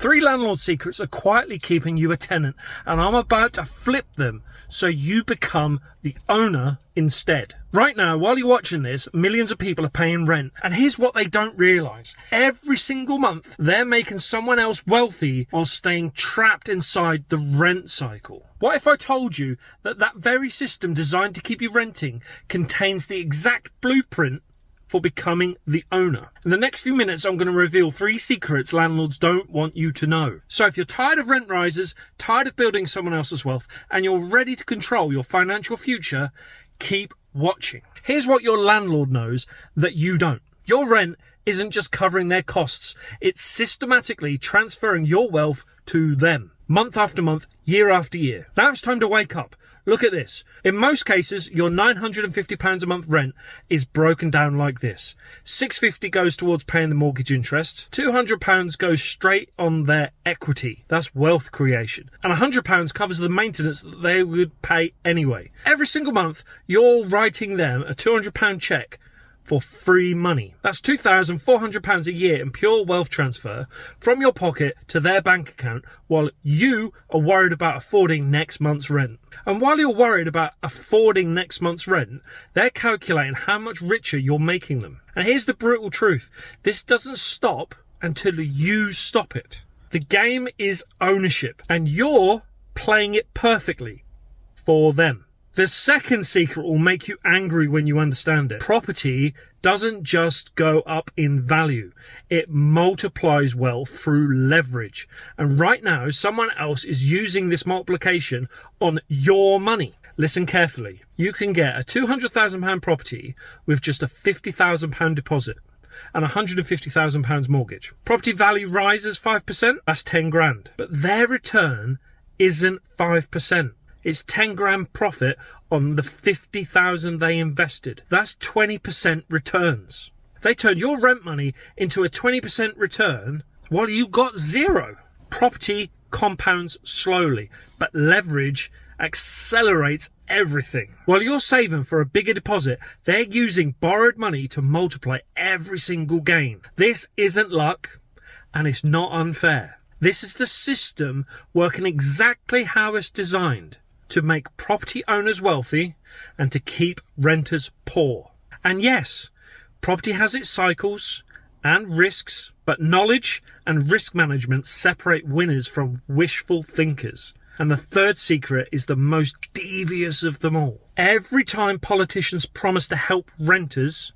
3 landlord secrets are quietly keeping you a tenant, and I'm about to flip them so you become the owner instead. Right now, while you're watching this, millions of people are paying rent, and here's what they don't realise. Every single month, they're making someone else wealthy while staying trapped inside the rent cycle. What if I told you that that very system designed to keep you renting contains the exact blueprint for becoming the owner? In the next few minutes, I'm going to reveal 3 secrets landlords don't want you to know. So if you're tired of rent rises, tired of building someone else's wealth, and you're ready to control your financial future, keep watching. Here's what your landlord knows that you don't. Your rent isn't just covering their costs, it's systematically transferring your wealth to them, month after month, year after year. Now it's time to wake up. Look at this. In most cases, your £950 a month rent is broken down like this. £650 goes towards paying the mortgage interest. £200 goes straight on their equity. That's wealth creation. And £100 covers the maintenance that they would pay anyway. Every single month, you're writing them a £200 check for free money. That's £2,400 a year in pure wealth transfer from your pocket to their bank account, while you are worried about affording next month's rent. And while you're worried about affording next month's rent, they're calculating how much richer you're making them. And here's the brutal truth. This doesn't stop until you stop it. The game is ownership, and you're playing it perfectly for them. The second secret will make you angry when you understand it. Property doesn't just go up in value. It multiplies wealth through leverage. And right now, someone else is using this multiplication on your money. Listen carefully. You can get a £200,000 property with just a £50,000 deposit and £150,000 mortgage. Property value rises 5%, that's 10 grand. But their return isn't 5%. It's 10 grand profit on the 50,000 they invested. That's 20% returns. They turned your rent money into a 20% return while you got 0. Property compounds slowly, but leverage accelerates everything. While you're saving for a bigger deposit, they're using borrowed money to multiply every single gain. This isn't luck, and it's not unfair. This is the system working exactly how it's designed, to make property owners wealthy and to keep renters poor. And yes, property has its cycles and risks, but knowledge and risk management separate winners from wishful thinkers. And the third secret is the most devious of them all. Every time politicians promise to help renters,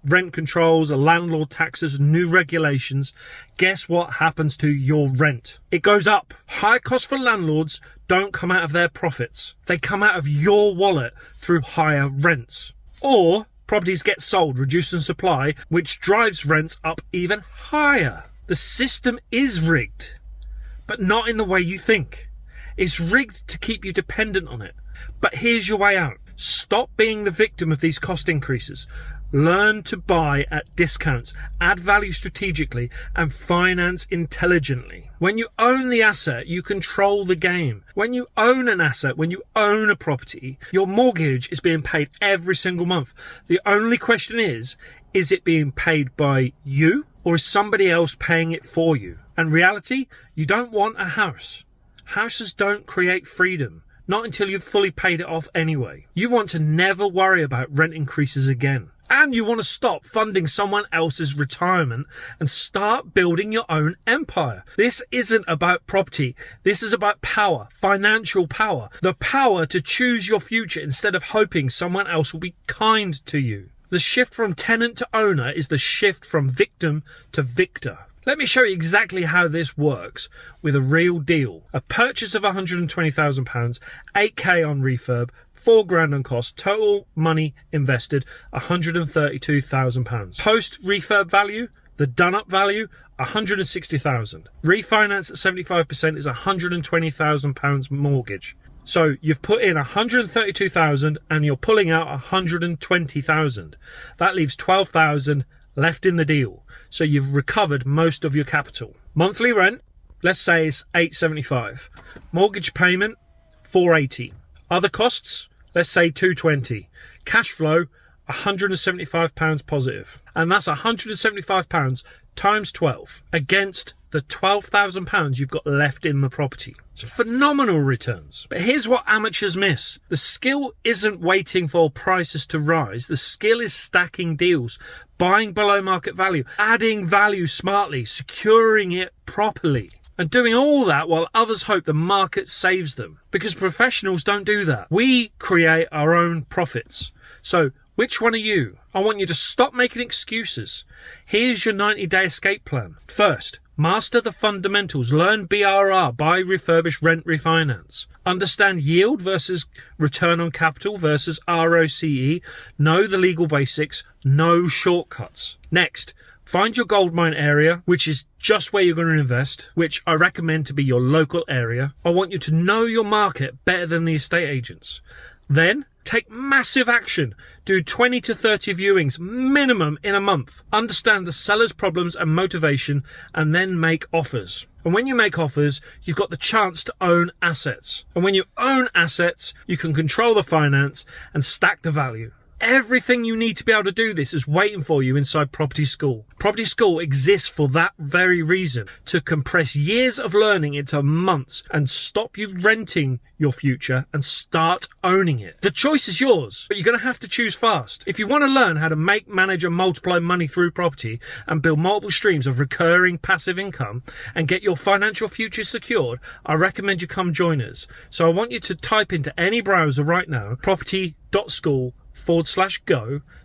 rent controls, landlord taxes, new regulations, guess what happens to your rent? It goes up. High costs for landlords don't come out of their profits. They come out of your wallet through higher rents. Or properties get sold, reducing supply, which drives rents up even higher. The system is rigged, but not in the way you think. It's rigged to keep you dependent on it. But here's your way out. Stop being the victim of these cost increases. Learn to buy at discounts, add value strategically, and finance intelligently. When you own the asset, you control the game. When you own an asset, when you own a property, your mortgage is being paid every single month. The only question is it being paid by you, or is somebody else paying it for you? And reality, you don't want a house. Houses don't create freedom. Not until you've fully paid it off anyway. You want to never worry about rent increases again. And you want to stop funding someone else's retirement and start building your own empire. This isn't about property. This is about power, financial power. The power to choose your future instead of hoping someone else will be kind to you. The shift from tenant to owner is the shift from victim to victor. Let me show you exactly how this works with a real deal. A purchase of £120,000, 8k on refurb, 4 grand on cost, total money invested £132,000. Post refurb value, the done up value, £160,000. Refinance at 75% is £120,000 mortgage. So you've put in £132,000 and you're pulling out £120,000. That leaves £12,000 left in the deal. So you've recovered most of your capital. Monthly rent, let's say it's £875. Mortgage payment, £480. Other costs, let's say £220. Cash flow, £175 positive. And that's £175 times 12 against the £12,000 you've got left in the property. It's phenomenal returns. But here's what amateurs miss. The skill isn't waiting for prices to rise. The skill is stacking deals, buying below market value, adding value smartly, securing it properly, and doing all that while others hope the market saves them. Because professionals don't do that. We create our own profits. So which one are you? I want you to stop making excuses. Here's your 90-day escape plan. First, master the fundamentals. Learn BRR, buy, refurbish, rent, refinance. Understand yield versus return on capital versus ROCE. Know the legal basics. No shortcuts. Next, find your goldmine area, which is just where you're going to invest, which I recommend to be your local area. I want you to know your market better than the estate agents. Then, take massive action. Do 20 to 30 viewings minimum in a month. Understand the seller's problems and motivation, and then make offers. And when you make offers, you've got the chance to own assets. And when you own assets, you can control the finance and stack the value. Everything you need to be able to do this is waiting for you inside Property School. Property School exists for that very reason, to compress years of learning into months and stop you renting your future and start owning it. The choice is yours, but you're going to have to choose fast. If you want to learn how to make, manage and multiply money through property and build multiple streams of recurring passive income and get your financial future secured, I recommend you come join us. So I want you to type into any browser right now, property.school/go.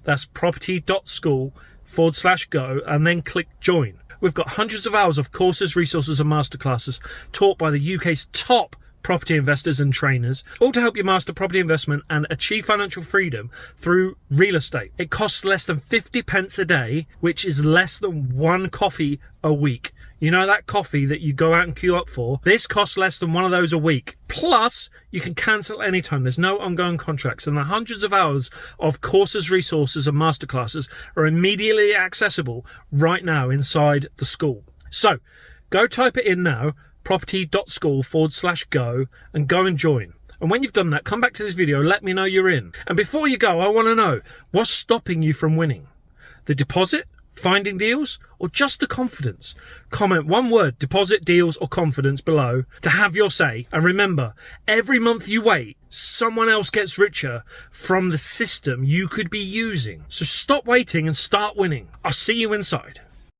That's property.school/go, and then click join. We've got hundreds of hours of courses, resources and masterclasses taught by the UK's top property investors and trainers, all to help you master property investment and achieve financial freedom through real estate. It costs less than 50 pence a day, which is less than one coffee a week. You know that coffee that you go out and queue up for? This costs less than one of those a week. Plus, you can cancel anytime. There's no ongoing contracts. And the hundreds of hours of courses, resources and masterclasses are immediately accessible right now inside the school. So, go type it in now, property.school/go, and go and join. And when you've done that, come back to this video, let me know you're in. And before you go, I want to know, what's stopping you from winning? The deposit? Finding deals, or just the confidence? Comment one word, deposit, deals or confidence, below to have your say. And remember, every month you wait, someone else gets richer from the system you could be using. So stop waiting and start winning. I'll see you inside.